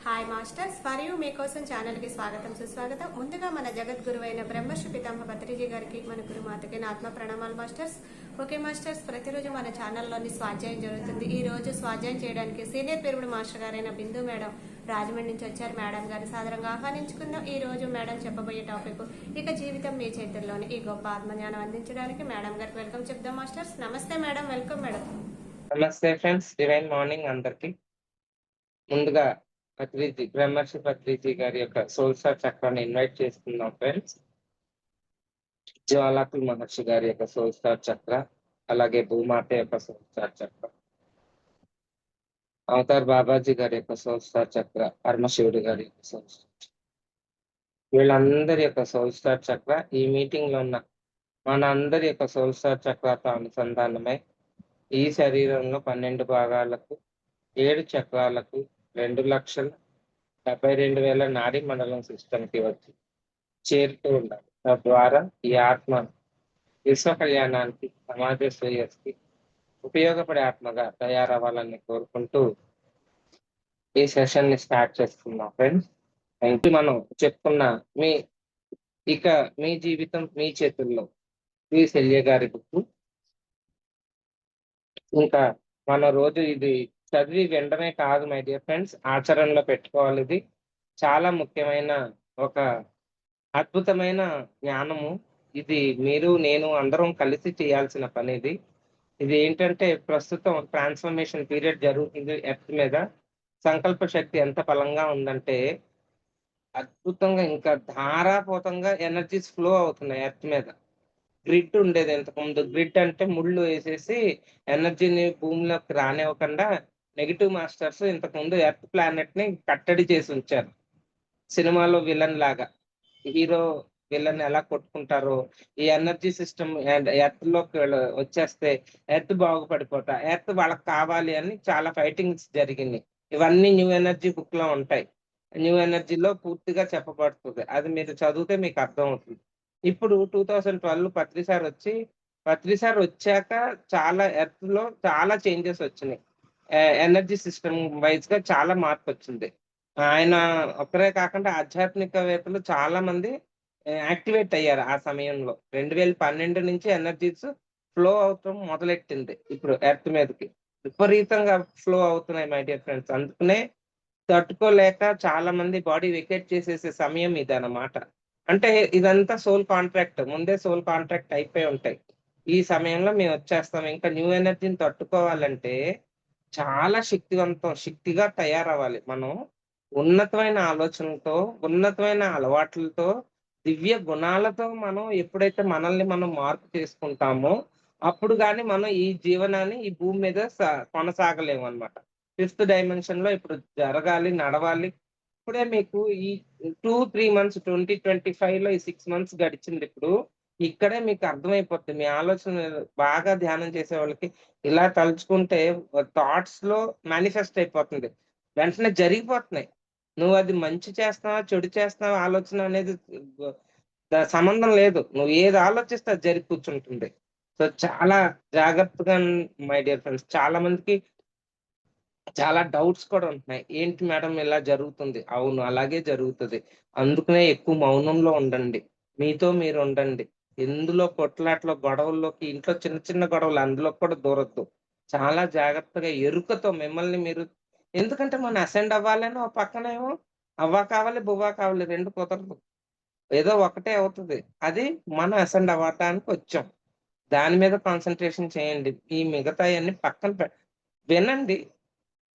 Hi masters, for you మీకోసం ఛానల్కి స్వాగతం సుస్వాగతం. ముందుగా మన జగద్గురువైన బ్రహ్మర్షి పితామహ పత్రిజీ గారికి, మన గురుమాతకి నా ఆత్మ ప్రణామాలు మాస్టర్స్. ఓకే మాస్టర్స్, ప్రతిరోజు మన ఛానల్లోని స్వాధ్యాయం జరుగుతుంది. ఈ రోజు స్వాధ్యాయం చేయడానికి సీనియర్ పిరమిడ్ మాస్టర్ గారైన బిందు మేడం రాజమండ్రి నుంచి వచ్చారు. మేడం గారిని సాదరంగా ఆహ్వానించుకుందాం. ఈ రోజు మేడం చెప్పబోయే టాపిక్ ఇక జీవితం మీ చేతుల్లోని ఈ గొప్ప ఆత్మజ్ఞానం అందించడానికి మేడం గారికి వెల్కమ్ చెప్దాం మాస్టర్స్. నమస్తే మేడం, వెల్కమ్ మేడం. నమస్తే ఫ్రెండ్స్, డివైన్ మార్నింగ్ అందరికి. ముందుగా బ్రహ్మర్షి పత్రిజీ గారి యొక్క సోల్సార్ చక్రాన్ని ఇన్వైట్ చేస్తున్నాం ఫ్రెండ్స్. జ్వాలాకుల్ మహర్షి గారి యొక్క సోల్సార్ చక్ర, అలాగే భూమాత యొక్క సోల్సార్ చక్ర, అవతార్ బాబాజీ గారి యొక్క సోల్సార్ చక్ర, పరమశివుడి గారి యొక్క సోల్సార్ చక్ర, వీళ్ళందరి యొక్క సోల్సార్ చక్ర ఈ మీటింగ్ లో ఉన్న మన అందరి యొక్క సోల్సార్ చక్రతో అనుసంధానమై ఈ శరీరంలో 12 భాగాలకు 7 చక్రాలకు 2,72,000 నాడీ మండలం సిస్టమ్ కి వచ్చి చేరుతూ ఉండాలి. తద్వారా ఈ ఆత్మ విశ్వ కళ్యాణానికి, సమాజ శ్రేయస్కి ఉపయోగపడే ఆత్మగా తయారవ్వాలని కోరుకుంటూ ఈ సెషన్ ని స్టార్ట్ చేస్తున్నాం ఫ్రెండ్స్. ఇంటి మనం చెప్పుకున్న మీ జీవితం మీ చేతుల్లో శ్రీ శల్య గారి బుక్. ఇంకా మన రోజు ఇది చదివి వెంటనే కాదు మై డియర్ ఫ్రెండ్స్, ఆచరణలో పెట్టుకోవాలి. ఇది చాలా ముఖ్యమైన ఒక అద్భుతమైన జ్ఞానము. ఇది మీరు నేను అందరం కలిసి చేయాల్సిన పని. ఇది ఏంటంటే, ప్రస్తుతం ట్రాన్స్ఫర్మేషన్ పీరియడ్ జరుగుతుంది ఎర్త్ మీద. సంకల్ప శక్తి ఎంత బలంగా ఉందంటే అద్భుతంగా, ఇంకా ధారాపోతంగా ఎనర్జీస్ ఫ్లో అవుతున్నాయి ఎర్త్ మీద. గ్రిడ్ ఉండేది ఇంతకుముందు. గ్రిడ్ అంటే ముళ్ళు వేసేసి ఎనర్జీని భూమిలోకి రానివ్వకుండా నెగిటివ్ మాస్టర్స్ ఇంతకుముందు ఎర్త్ ప్లానెట్ ని కట్టడి చేసి ఉంచారు. సినిమాలో విలన్ లాగా హీరో విలన్ ఎలా కొట్టుకుంటారో, ఈ ఎనర్జీ సిస్టమ్ ఎర్త్ లోకి వచ్చేస్తే ఎర్త్ బాగుపడిపోతా, ఎర్త్ వాళ్ళకి కావాలి అని చాలా ఫైటింగ్స్ జరిగింది. ఇవన్నీ న్యూ ఎనర్జీ బుక్ లో ఉంటాయి. న్యూ ఎనర్జీలో పూర్తిగా చెప్పబడుతుంది. అది మీరు చదివితే మీకు అర్థం అవుతుంది. ఇప్పుడు 2012 పత్రిసార్ వచ్చాక చాలా ఎర్త్ లో చాలా చేంజెస్ వచ్చినాయి. ఎనర్జీ సిస్టమ్ వైజ్ గా చాలా మార్పు వచ్చింది. ఆయన ఒక్కరే కాకుండా ఆధ్యాత్మికవేత్తలు చాలా మంది యాక్టివేట్ అయ్యారు ఆ సమయంలో. 2012 నుంచి ఎనర్జీస్ ఫ్లో అవటం మొదలెట్టింది. ఇప్పుడు ఎర్త్ మీదకి విపరీతంగా ఫ్లో అవుతున్నాయి మై డియర్ ఫ్రెండ్స్. అందుకనే తట్టుకోలేక చాలా మంది బాడీ వెకేట్ చేసేసే సమయం ఇది అన్నమాట. అంటే ఇదంతా సోల్ కాంట్రాక్ట్, ముందే సోల్ కాంట్రాక్ట్ అయిపోయి ఉంటాయి. ఈ సమయంలో మేము వచ్చేస్తాం. ఇంకా న్యూ ఎనర్జీని తట్టుకోవాలంటే చాలా శక్తిగా తయారవ్వాలి. మనం ఉన్నతమైన ఆలోచనలతో, ఉన్నతమైన అలవాట్లతో, దివ్య గుణాలతో మనం ఎప్పుడైతే మనల్ని మనం మార్పు చేసుకుంటామో అప్పుడు కానీ మనం ఈ జీవనాన్ని ఈ భూమి మీద కొనసాగలేము అన్నమాట. 5th డైమెన్షన్ లో ఇప్పుడు జరగాలి, నడవాలి. ఇప్పుడే మీకు ఈ 2-3 మంత్స్ 2025 లో ఈ 6 మంత్స్ గడిచింది. ఇప్పుడు ఇక్కడే మీకు అర్థమైపోతుంది. మీ ఆలోచన బాగా ధ్యానం చేసే వాళ్ళకి ఇలా తలుచుకుంటే థాట్స్ లో మేనిఫెస్ట్ అయిపోతుంది, వెంటనే జరిగిపోతున్నాయి. నువ్వు అది మంచి చేస్తున్నావా చెడు చేస్తున్నావా ఆలోచన అనేది సంబంధం లేదు. నువ్వు ఏది ఆలోచిస్తే అది జరిగి కూర్చుంటుంది. సో చాలా జాగ్రత్తగా మై డియర్ ఫ్రెండ్స్. చాలా మందికి చాలా డౌట్స్ కూడా ఉంటున్నాయి. ఏంటి మేడం ఇలా జరుగుతుంది? అవును, అలాగే జరుగుతుంది. అందుకనే ఎక్కువ మౌనంలో ఉండండి, మీతో మీరు ఉండండి. ఎందులో కొట్లాట్లో గొడవల్లోకి, ఇంట్లో చిన్న చిన్న గొడవలు అందులో కూడా దూరొద్దు. చాలా జాగ్రత్తగా ఎరుకతో మిమ్మల్ని మీరు, ఎందుకంటే మనం అసెండ్ అవ్వాలని ఒక పక్కనేమో అవ్వ కావాలి బువ్వ కావాలి, 2 కుదరదు. ఏదో ఒకటే అవుతుంది. అది మనం అసెండ్ అవ్వటానికి వచ్చాం. దాని మీద కాన్సన్ట్రేషన్ చేయండి. ఈ మిగతాయన్ని పక్కన వినండి.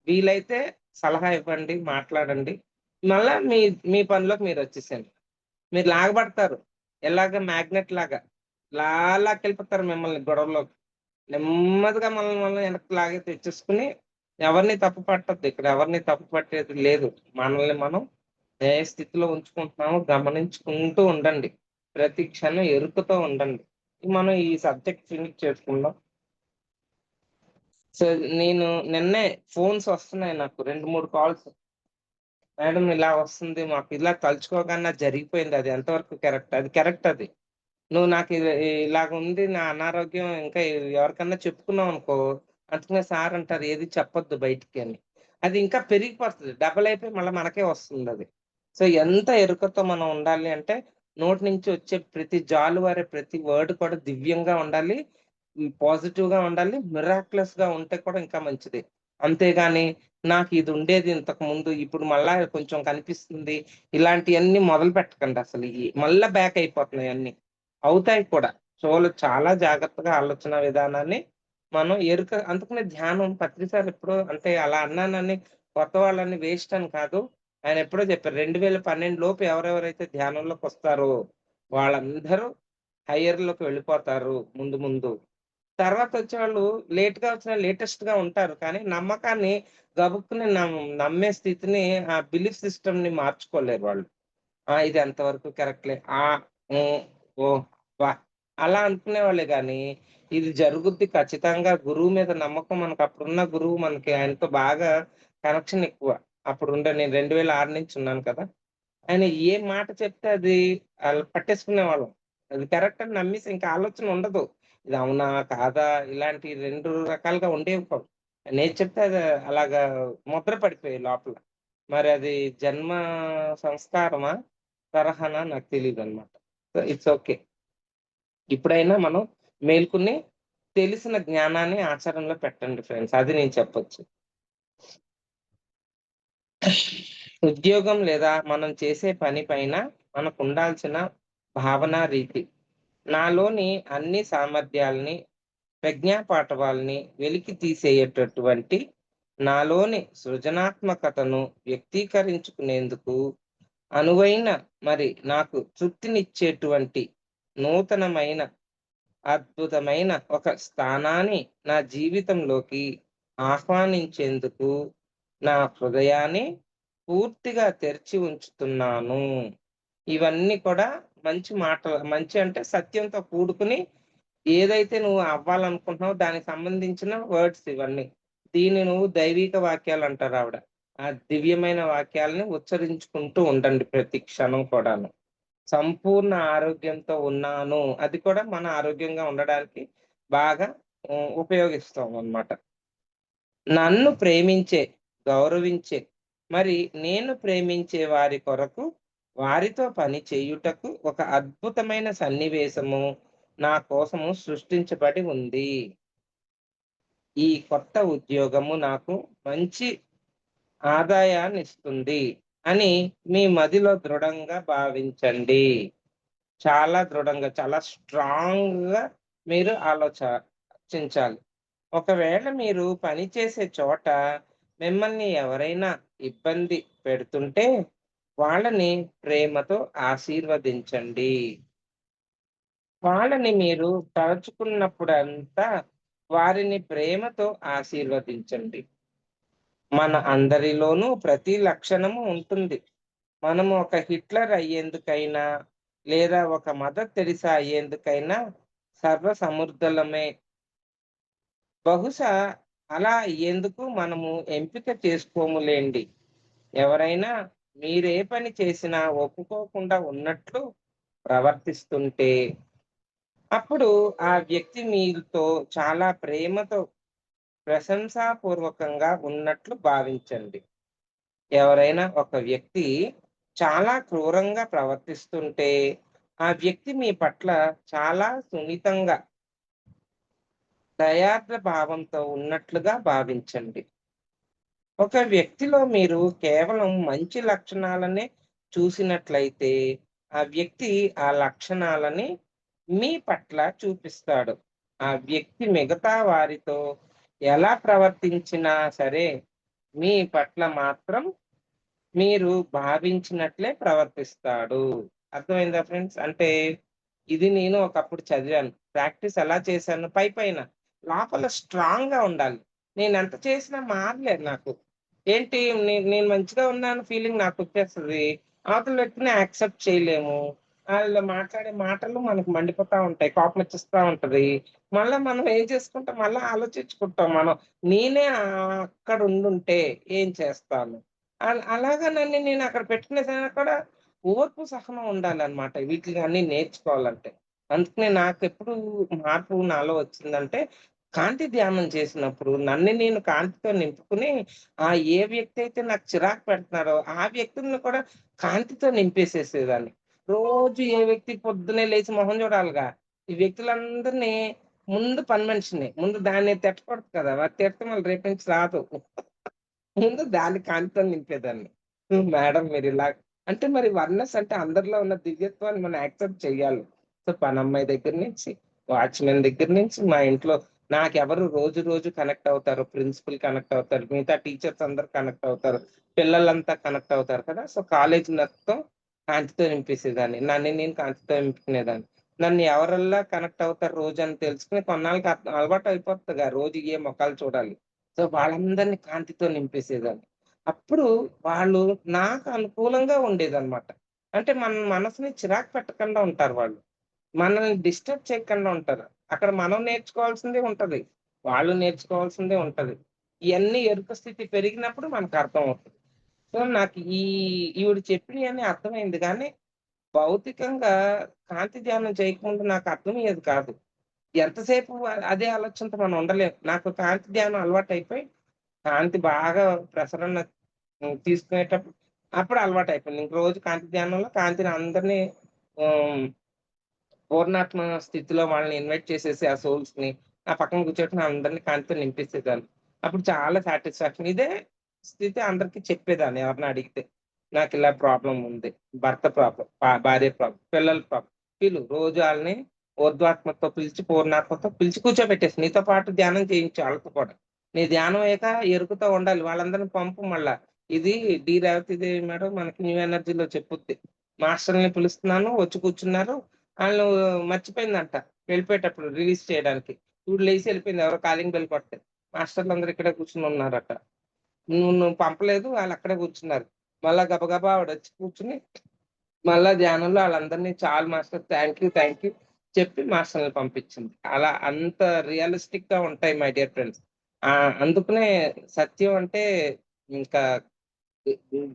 వీలైతే సలహా ఇవ్వండి, మాట్లాడండి. మళ్ళా మీ మీ పనిలోకి మీరు వచ్చేసేయండి. మీరు లాగబడతారు, ఎలాగ మ్యాగ్నెట్ లాగా లాక్కెళ్ళిపోతారు మిమ్మల్ని గొడవలోకి. నెమ్మదిగా మనల్ని వెనక్కి లాగే తెచ్చేసుకుని, ఎవరిని తప్పు పట్టద్దు. ఇక్కడ ఎవరిని తప్పు పట్టేది లేదు. మనల్ని మనం ఏ స్థితిలో ఉంచుకుంటున్నామో గమనించుకుంటూ ఉండండి. ప్రతి క్షణం ఎరుకతో ఉండండి. మనం ఈ సబ్జెక్ట్ ఫినిష్ చేసుకుందాం. సో నేను నిన్నే ఫోన్స్ వస్తున్నాయి నాకు, 2-3 కాల్స్. మేడం ఇలా వస్తుంది, మాకు ఇలా తలుచుకోగానే జరిగిపోయింది. అది ఎంతవరకు కరెక్ట్? అది కరెక్ట్. అది నువ్వు నాకు ఇలాగ ఉంది నా అనారోగ్యం, ఇంకా ఎవరికన్నా చెప్పుకున్నావు అనుకో, అందుకనే సార్ అంటారు ఏది చెప్పొద్దు బయటికి అని. అది ఇంకా పెరిగిపోతది. డబల్ అయిపోయి మళ్ళా మనకే వస్తుందది. సో, ఎంత ఎరుకతో మనం ఉండాలి అంటే, నోటి నుంచి వచ్చే ప్రతి జాలువారే ప్రతి వర్డ్ కూడా దివ్యంగా ఉండాలి. పాజిటివ్‌గా ఉండాలి. మిరాక్యులస్‌గా ఉంటే కూడా ఇంకా మంచిది. అంతేగాని నాకిదుండేది ఇంతకుముందు, ఇప్పుడు మళ్ళా కొంచెం కనిపిస్తుంది. ఇలాంటియన్నీ మొదలు పెట్టకండి అసలు. మళ్ళా బ్యాక్ అయిపోతున్నాయి అన్నీ. అవుతాయి కూడా. చాలా జాగ్రత్తగా ఆలోచన విధానాన్ని మనం అందుకనే ధ్యానం పత్రిసార్లు ఎప్పుడో అంటే అలా అన్నానని కొత్త వాళ్ళని వేస్ట్ అని కాదు. ఆయన ఎప్పుడో చెప్పారు. 2012 లోపు ఎవరెవరైతే ధ్యానంలోకొస్తారో వాళ్ళందరూ హైయర్‌లోకి వెళ్ళిపోతారు ముందు ముందు. తర్వాతొచ్చేవాళ్ళు లేట్‌గా వచ్చినా లేటెస్ట్‌గా ఉంటారు. కానీ నమ్మకాన్ని గబుక్కున నమ్మే స్థితిని ఆ బిలీఫ్ సిస్టమ్‌ని మార్చుకోలేరు వాళ్ళు. ఆ! ఇది ఎంతవరకు కరెక్ట్‌లే. ఆ! హ్మ్. ఓహ్! వాహ్! అలా అనుకునేవాళ్ళే గానీ, ఇది జరుగుద్ది ఖచ్చితంగా గురువు మీద నమ్మకం మనకప్పుడున్న గురువు మనకి ఆయనతో బాగా కనెక్షన్ ఎక్కువ. నేను 2006 నుంచి ఉన్నాను కదా! ఆయన ఏ మాట చెప్తే అది పట్టేసుకునేవాళ్ళం. అది కరెక్ట్ అని నమ్మేసి ఇంకా ఆలోచన ఉండదు. ఇది అవునా? కాదా? ఇలాంటి 2 రకాలుగా ఉండేవి కావు. నేది చెప్తే అది అలాగా ముద్ర పడిపోయాయి లోపల. మరి అది జన్మ సంస్కారమా? తరహానా నాకు తెలీదనమాట. So, it's okay. ఇప్పుడైనా మనం మేల్కొని తెలిసిన జ్ఞానాన్ని ఆచరణలో పెట్టండి ఫ్రెండ్స్. అది నేను చెప్పొచ్చు. ఉద్యోగం లేదా మనం చేసే పని పైన మనకుండాల్సిన భావనా రీతి. నాలోని అన్ని సామర్థ్యాల్ని, ప్రజ్ఞాపాటవాల్ని వెలికి తీసేయేటటువంటి నాలోని సృజనాత్మకతను వ్యక్తీకరించుకునేందుకు అనువైన నాకు తృప్తినిచ్చేటువంటి నూతనమైన, అద్భుతమైన ఒక స్థానాన్ని నా జీవితంలోకి ఆహ్వానించేందుకు నా హృదయాన్ని పూర్తిగా తెరిచి ఉంచుతున్నాను. ఇవన్నీ కూడా మంచి అంటే సత్యంతో కూడుకొని ఏదైతే నువ్వు అవ్వాలనుకుంటున్నావో దానికి సంబంధించిన వర్డ్స్ ఇవన్నీ. దీన్ని నువ్వు దైవీక వాక్యాలంటారావిడ. ఆ దివ్యమైన వాక్యాలని ఉచ్చరించుకుంటూ ఉండండి ప్రతి క్షణం కూడాను. సంపూర్ణ ఆరోగ్యంతో ఉన్నాను. అది కూడా మన ఆరోగ్యంగా ఉండడానికి బాగా ఉపయోగిస్తామనమాట. నన్ను ప్రేమించే, గౌరవించే, నేను ప్రేమించే వారి కొరకు, వారితో పని చేయుటకు ఒక అద్భుతమైన సన్నివేశము నా కోసము సృష్టించబడి ఉంది. ఈ కొత్త ఉద్యోగము నాకు మంచి ఆదాయాన్నిస్తుంది అని మీ మదిలో దృఢంగా భావించండి. చాలా దృఢంగా, చాలా స్ట్రాంగ్‌గా మీరు ఆలోచించాలి. ఒకవేళ మీరు పనిచేసే చోట మిమ్మల్ని ఎవరైనా ఇబ్బంది పెడుతుంటే, వాళ్ళని ప్రేమతో ఆశీర్వదించండి. వాళ్ళని మీరు తలుచుకున్నప్పుడంతా వారిని ప్రేమతో ఆశీర్వదించండి. మన అందరిలోనూ ప్రతి లక్షణము ఉంటుంది. మనము ఒక హిట్లర్ అయ్యేందుకైనా, లేదా ఒక మదర్ తెరిసా అయ్యేందుకైనా సర్వసమర్థులమే. బహుశా అలా అయ్యేందుకు మనము ఎంపిక చేసుకోములెండి. ఎవరైనా మీరే పని చేసినా ఒప్పుకోకుండా ఉన్నట్లు ప్రవర్తిస్తుంటే, అప్పుడు ఆ వ్యక్తి మీతో చాలా ప్రేమతో, ప్రశంసాపూర్వకంగా ఉన్నట్లు భావించండి. ఎవరైనా ఒక వ్యక్తి చాలా క్రూరంగా ప్రవర్తిస్తుంటే, ఆ వ్యక్తి మీ పట్ల చాలా సున్నితంగా, దయార్ద్ర భావంతో ఉన్నట్లుగా భావించండి. ఒక వ్యక్తిలో మీరు కేవలం మంచి లక్షణాలనే చూసినట్లయితే, ఆ వ్యక్తి ఆ లక్షణాలని మీ పట్ల చూపిస్తాడు. ఆ వ్యక్తి మిగతా వారితో ఎలా ప్రవర్తించినా సరే, మీ పట్ల మాత్రం మీరు భావించినట్లే ప్రవర్తిస్తాడు. అర్థమైందా ఫ్రెండ్స్? అంటే ఇది నేను ఒకప్పుడు చదివాను. ప్రాక్టీస్ ఎలా చేశాను పైపైన. లోపల స్ట్రాంగ్‌గా ఉండాలి. నేనెంత చేసినా మారలేదు నాకు. ఏంటి నేను మంచిగా ఉన్నాను ఫీలింగ్ నాకొచ్చేస్తది. అవతల వ్యక్తిని యాక్సెప్ట్ చేయలేము. ఆళ్ళు మాట్లాడే మాటలు మనకు మండిపోతా ఉంటాయి. కోపమొచ్చేస్తా ఉంటది. మళ్ళా మనం ఏం చేసుకుంటాం, మళ్ళా ఆలోచించుకుంటాం మనం. నేనే అక్కడ ఉండుంటే ఏం చేస్తాను? అలాగా నన్ను నేను అక్కడ పెట్టుకునేసాను కూడా ఓర్పు, సహనం ఉండాలన్నమాట. వీటిలన్నీ నేర్చుకోవాలంటే. అందుకనే నాకెప్పుడు మార్పు నాలో వచ్చిందంటే, కాంతి ధ్యానం చేసినప్పుడు నన్ను నేను కాంతితో నింపుకుని, ఏ వ్యక్తి అయితే నాకు చిరాకు పెడుతున్నారో, ఆ వ్యక్తులను కూడా కాంతితో నింపేసేసేదాన్ని. రోజు ఏ వ్యక్తి పొద్దున్నే లేచి మొహం చూడాలిగా. ఈ వ్యక్తులందరిని ముందు పని మనిషిని. ముందు దాన్ని తిట్టకూడదు కదా! అది తిడితే మళ్ళీ రేపు నుంచి రాదు. ముందు దాన్ని కాంతితో నింపేదాన్ని. మేడం మీరిలా అంటే మరి వన్నెస్ అంటే అందరిలో ఉన్న దివ్యత్వాన్ని మనం యాక్సెప్ట్ చేయాలి. సో, పనమ్మాయి దగ్గర నుంచి, వాచ్‌మెన్ దగ్గర నుంచి, మా ఇంట్లో నాకెవరు రోజు రోజు కనెక్ట్ అవుతారు. ప్రిన్సిపల్ కనెక్ట్ అవుతారు. మిగతా టీచర్స్ అందరూ కనెక్ట్ అవుతారు. పిల్లలంతా కనెక్ట్ అవుతారు కదా! సో, కాలేజీ మొత్తం కాంతితో నింపేసేదాన్ని. నన్ను నేను కాంతితో నింపుకునేదాన్ని. నన్ను ఎవరెల్లా కనెక్ట్ అవుతారు రోజని తెలుసుకొని కొన్నాళ్ళకి అలవాటు అయిపోతదిగా రోజు ఏ మొఖాలు చూడాలి. సో, వాళ్ళందరిని కాంతితో నింపేసేదాన్ని. అప్పుడు వాళ్ళు నాకు అనుకూలంగా ఉండేదన్నమాట. అంటే మన మనసుని చిరాకు పెట్టకుండా ఉంటారు వాళ్ళు. మనల్ని డిస్టర్బ్ చేయకుండా ఉంటారు. అక్కడ మనం నేర్చుకోవాల్సిందే ఉంటది. వాళ్ళు నేర్చుకోవాల్సిందే ఉంటది. ఇయన్నీ ఎరుక స్థితి పెరిగినప్పుడు మనకర్థమవుతది. సో, నాకు ఈవిడ చెప్పినయన్నీ అర్థమైంది గానీ, భౌతికంగా కాంతి ధ్యానం చేయకముందు నాకు అర్థమయ్యేది కాదు. ఎంతసేపు అదే ఆలోచనతో మనం ఉండలేం. నాకు కాంతి ధ్యానం అలవాటయిపోయి, కాంతి బాగా ప్రసరణ తీసుకునేటప్పుడు అప్పుడు అలవాటయిపోయింది. ఇంక రోజు కాంతి ధ్యానంలో కాంతిని అందరిని హ్మ్. పూర్ణాత్మ స్థితిలో వాళ్ళని ఇన్వైట్ చేసేసి ఆ సోల్స్‌ని నా పక్కన కూర్చోబెట్టుకొని అందరిని కాంతితో నింపేసేదాన్ని. అప్పుడు చాలా సాటిస్ఫాక్షన్. ఇదే స్థితి అందరికి చెప్పేదాన్ని ఎవరైనా అడిగితే. నాకిలా ప్రాబ్లమ్ ఉంది. భర్త ప్రాబ్లమ్, భార్య ప్రాబ్లమ్, పిల్లల ప్రాబ్లమ్. రోజు ఆళ్ళని ఊర్ధ్వాత్మతో పిలిచి, పూర్ణాత్మతో పిలిచి కూర్చోబెట్టేసి నీతో పాటు ధ్యానం చేయించు ఆళ్ళతో కూడా. నీ ధ్యానం అయ్యాక ఎరుకుతో ఉండాలి. వాళ్ళందరిని పంపు మళ్ళా. ఇది డి. రేవతిదేవి మేడం మనకి న్యూ ఎనర్జీలో చెప్పుద్ది. మాస్టర్‌లని పిలుస్తున్నాను వచ్చి కూర్చున్నారు. ఆళ్ళు మర్చిపోయిందంట. వెళ్ళిపోయేటప్పుడు రిలీజ్ చేయడానికి. ఈవిడ లేసి ఎళ్ళిపోయింది. ఎవరో కాలింగ్ బెల్ కొడితే. మాస్టర్‌లందరూ ఇక్కడే కూర్చొనున్నారట. నువ్వు పంపలేదు. ఆళ్ళక్కడే కూర్చున్నారు. మళ్ళా గబగబా ఆవిడొచ్చి కూర్చొని, మళ్ళా ధ్యానంలో ఆళ్ళందరిని చాలు master thank you, thank you చెప్పి మాస్టర్‌లని పంపించింది. అలా అంత రియలిస్టిక్‌గా ఉంటాయి మై డియర్ ఫ్రెండ్స్. అందుకనే సత్యం అంటే ఇంకా ఇ హ్మ్.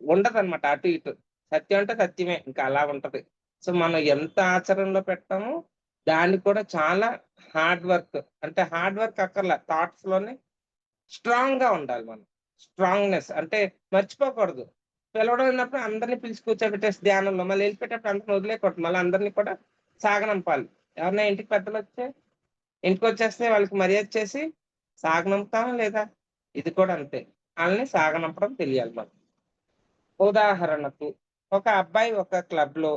ఉండదనమాట అటు ఇటు. సత్యం అంటే సత్యమే. ఇంకా అలా ఉంటది. సో, మనం ఎంత ఆచరణలో పెడతామో, దానికి కూడా చాలా హార్డ్ వర్క్ అంటే హార్డ్ వర్క్ అక్కర్లా. థాట్స్‌లోనే స్ట్రాంగ్‌గా ఉండాలి మనం. స్ట్రాంగ్‌నెస్ అంటే మర్చిపోకూడదు. పిలవడం అన్నప్పుడు అందరిని పిలిచి కూర్చోబెట్టేసి ధ్యానంలో మళ్ళీ ఎళ్ళిపోయేటప్పుడు అందరిని వదిలేయకూడదు. మళ్ళీ అందరిని కూడా సాగనంపాలి. ఎవరైనా ఇంటికి పెద్దలొస్తే ఇంటికొచ్చేస్తే వాళ్ళకి మర్యాద చేసి సాగనంపుతామా లేదా? ఇది కూడా అంతే. ఆళ్ళని సాగనంపడం తెలియాలి మనకు. ఉదాహరణకు ఒక అబ్బాయి ఒక క్లబ్‌లో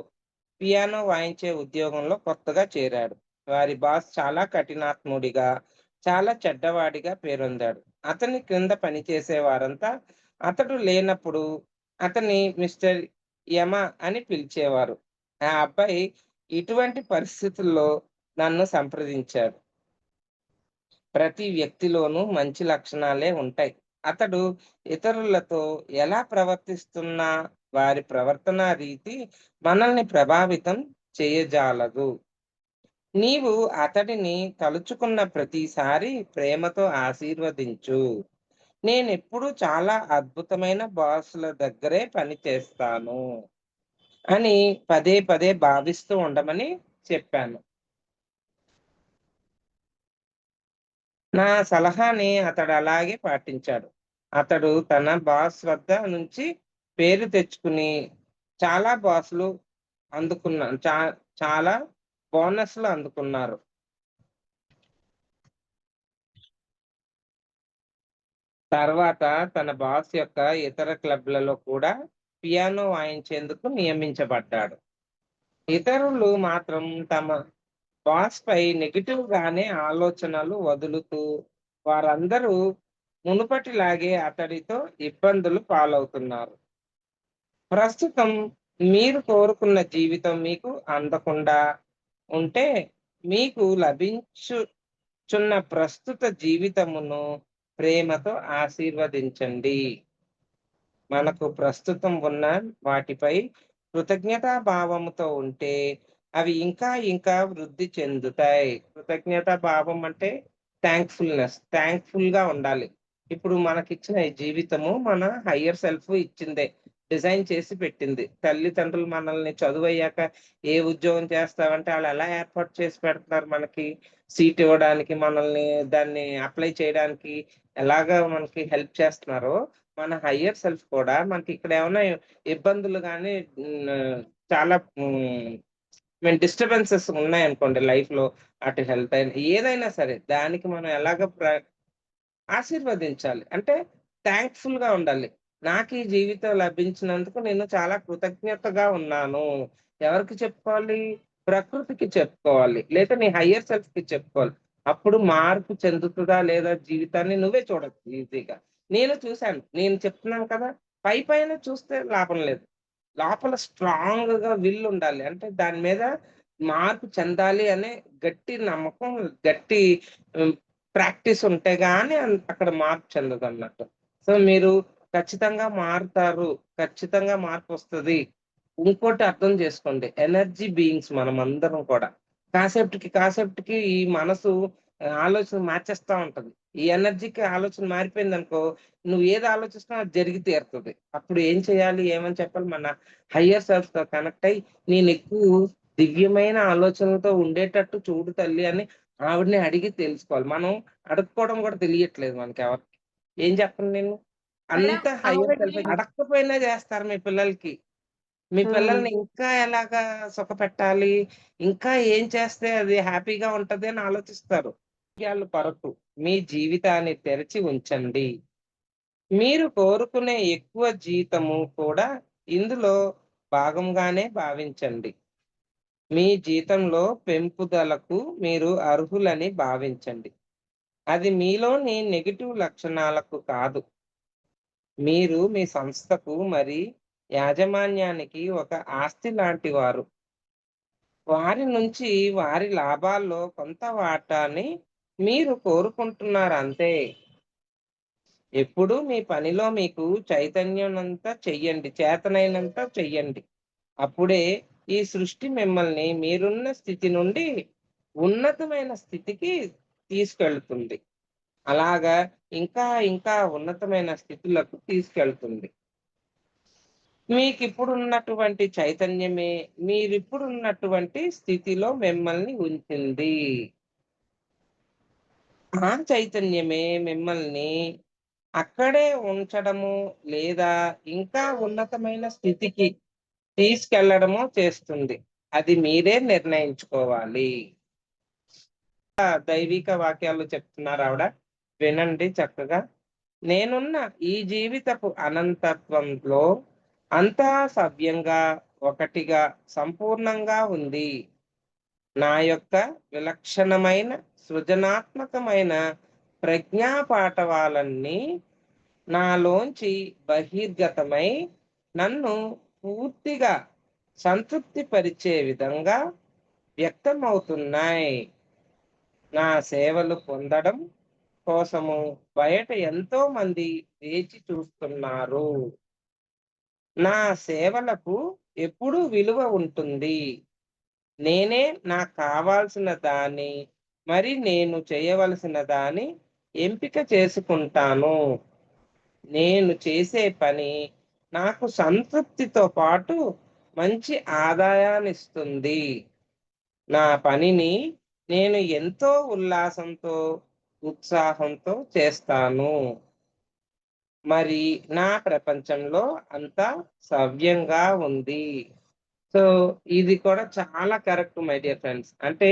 పియానో వాయించే ఉద్యోగంలో కొత్తగా చేరాడు. వారి బాస్ చాలా కఠినాత్ముడిగా, చాలా చెడ్డవాడిగా పేరొందాడు. అతని క్రింద పనిచేసే వారంతా అతడు లేనప్పుడు అతన్ని మిస్టర్ యమ అని పిలిచేవారు. ఆ అబ్బాయి ఇటువంటి పరిస్థితుల్లో నన్ను సంప్రదించాడు. ప్రతి వ్యక్తిలోనూ మంచి లక్షణాలే ఉంటాయి. అతడు ఇతరులతో ఎలా ప్రవర్తిస్తున్నా వారి ప్రవర్తనా రీతి మనల్ని ప్రభావితం చేయజాలదు. నీవు అతడిని తలుచుకున్న ప్రతిసారి ప్రేమతో ఆశీర్వదించు. నేనెప్పుడూ చాలా అద్భుతమైన బాసుల దగ్గరే పని చేస్తాను అని పదే పదే భావిస్తూ ఉండమని చెప్పాను. నా సలహాని అతడలాగే పాటించాడు. అతడు తన బాస్ వద్ద నుంచి పేరు తెచ్చుకుని చాలా బాసులు చాలా బోనస్‌లు అందుకున్నారు. తర్వాత తన బాస్ యొక్క ఇతర క్లబ్‌లలో కూడా పియానో వాయించేందుకు నియమించబడ్డాడు. ఇతరులు మాత్రం తమ బాస్‌పై నెగెటివ్‌గానే ఆలోచనలు వదులుతూ వారందరూ మునుపటిలాగే అతడితో ఇబ్బందులు పాలవుతున్నారు. ప్రస్తుతం మీరు కోరుకున్న జీవితం మీకు అందకుండా ఉంటే, మీకు లభించుచున్న ప్రస్తుత జీవితమును ప్రేమతో ఆశీర్వదించండి. మనకు ప్రస్తుతం ఉన్న వాటిపై కృతజ్ఞతా భావముతో ఉంటే, అవి ఇంకా ఇంకా వృద్ధి చెందుతాయి. కృతజ్ఞతా భావం అంటే థాంక్‌ఫుల్‌గా ఉండాలి. ఇప్పుడు మనకిచ్చిన ఈ జీవితము మన హయ్యర్ సెల్ఫ్ ఇచ్చిందే. డిజైన్ చేసి పెట్టింది. తల్లిదండ్రులు మనల్ని చదువయ్యాక ఏ ఉద్యోగం చేస్తావంటే ఆళ్ళు ఎలా ఏర్పాటు చేసి పెడుతున్నారు మనకి. సీట్ ఇవ్వడానికి, మనల్ని దాన్ని అప్లై చేయడానికి ఎలాగా మనకి హెల్ప్ చేస్తున్నారో, మన హయ్యర్ సెల్ఫ్ కూడా మనకి ఇక్కడ ఏమన్నా ఇబ్బందులు గాని చాలా డిస్టర్బెన్సెస్ ఉన్నాయనుకోండి లైఫ్‌లో, అటు హెల్త్ అయినా ఏదైనా సరే దానికి మనం ఎలాగ ఆశీర్వదించాలి. అంటే థాంక్‌ఫుల్‌గా ఉండాలి. నాకీ జీవితం లభించినందుకు నేను చాలా కృతజ్ఞతగా ఉన్నాను. ఎవరికి చెప్పుకోవాలి? ప్రకృతికి చెప్పుకోవాలి. లేదా నీ హయ్యర్ సెల్ఫ్‌కి చెప్పుకోవాలి. అప్పుడు మార్పు చెందుతదా లేదా జీవితాన్ని నువ్వే చూడొచ్చు ఈజీగా. నేను చూసాను. నేను చెప్తున్నాను కదా! పైపైన చూస్తే లాభం లేదు. లోపల స్ట్రాంగ్‌గా విల్ ఉండాలి. అంటే దాని మీద మార్పు చెందాలి అనే గట్టి నమ్మకం, గట్టి హ్మ్, ప్రాక్టీస్ ఉంటే గాని అక్కడ మార్పు చెందదన్నట్టు. సో, మీరు ఖచ్చితంగా మారుతారు. ఖచ్చితంగా మార్పొస్తది. ఇంకోటి అర్థం చేసుకోండి. ఎనర్జీ బీయింగ్స్ మనమందరం కూడా. కాసేపటికి ఈ మనసు ఆలోచన మార్చేస్తా ఉంటది. ఈ ఎనర్జీకి ఆలోచన మారిపోయిందనుకో, నువ్వు ఏది ఆలోచిస్తున్నా అది జరిగి తీరుతది. అప్పుడు ఏం చేయాలి? ఏమని చెప్పాలి? మన హయ్యర్ సెల్ఫ్‌తో కనెక్ట్ అయ్యి, నేనెక్కువ దివ్యమైన ఆలోచనలతో ఉండేటట్టు చూడు తల్లి అని ఆవిడని అడిగి తెలుసుకోవాలి. మనం అడుక్కోవడం కూడా తెలియట్లేదు మనకెవరికీ. ఏం చెప్పను నేను? మేడం అంత హైయర్ ఆవిడని సెల్ఫ్ అడక్కపోయినా చేస్తారు మీ పిల్లలకి. మీ హ్మ్. పిల్లల్ని ఇంకా ఎలాగా సుఖపెట్టాలి? ఇంకా ఏం చేస్తే అది హ్యాపీగా ఉంటది అని ఆలోచిస్తారు. విషయాలు కొరకు మీ జీవితాన్ని తెరిచి ఉంచండి. మీరు కోరుకునే ఎక్కువ జీతము కూడా ఇందులో భాగంగానే భావించండి. మీ జీతంలో పెంపుదలకు మీరు అర్హులని భావించండి. అది మీలోని నెగెటివ్ లక్షణాలకు కాదు. మీరు మీ సంస్థకు మరి యాజమాన్యానికి ఒక ఆస్తి లాంటి వారు. వారి నుంచి వారి లాభాల్లో కొంత వాటాని మీరు కోరుకుంటున్నారంతే. ఎప్పుడూ మీ పనిలో మీకు చైతన్యనంతా చెయ్యండి. చేతనైనంత చెయ్యండి. అప్పుడే ఈ సృష్టి మిమ్మల్ని మీరున్న స్థితి నుండి ఉన్నతమైన స్థితికి తీసుకెళ్తుంది. అలాగా ఇంకా ఇంకా ఉన్నతమైన స్థితులకు తీసుకెళ్తుంది. మీకిప్పుడున్నటువంటి చైతన్యమే మీరిప్పుడున్నటువంటి స్థితిలో మిమ్మల్ని ఉంచింది. ఆ చైతన్యమే మిమ్మల్ని అక్కడే ఉంచడము లేదా ఇంకా ఉన్నతమైన స్థితికి తీసుకెళ్లడమో చేస్తుంది. అది మీరే నిర్ణయించుకోవాలి. దైవిక వాక్యాలు చెప్తున్నారావిడ. వినండి చక్కగా. నేనున్న ఈ జీవితపు అనంతత్వంలో అంతా సవ్యంగా, ఒకటిగా, సంపూర్ణంగా ఉంది. నా యొక్క విలక్షణమైన, సృజనాత్మకమైన ప్రజ్ఞా పాటవాలన్నీ నాలోంచి బహిర్గతమై నన్ను పూర్తిగా సంతృప్తి పరిచే విధంగా వ్యక్తమవుతున్నాయి. నా సేవలు పొందడం కోసము బయట ఎంతో మంది వేచి చూస్తున్నారు. నా సేవలకు ఎప్పుడూ విలువ ఉంటుంది. నేనే నాకు కావాల్సిన దాన్ని, మరి నేను చేయవలసిన దాన్ని ఎంపిక చేసుకుంటాను. నేను చేసే పని నాకు సంతృప్తితో పాటు మంచి ఆదాయాన్నిస్తుంది. నా పనిని నేను ఎంతో ఉల్లాసంతో, ఉత్సాహంతో చేస్తాను. మరి నా ప్రపంచంలో అంతా సవ్యంగా ఉంది. సో, ఇది కూడా చాలా కరెక్ట్ మై డియర్ ఫ్రెండ్స్. అంటే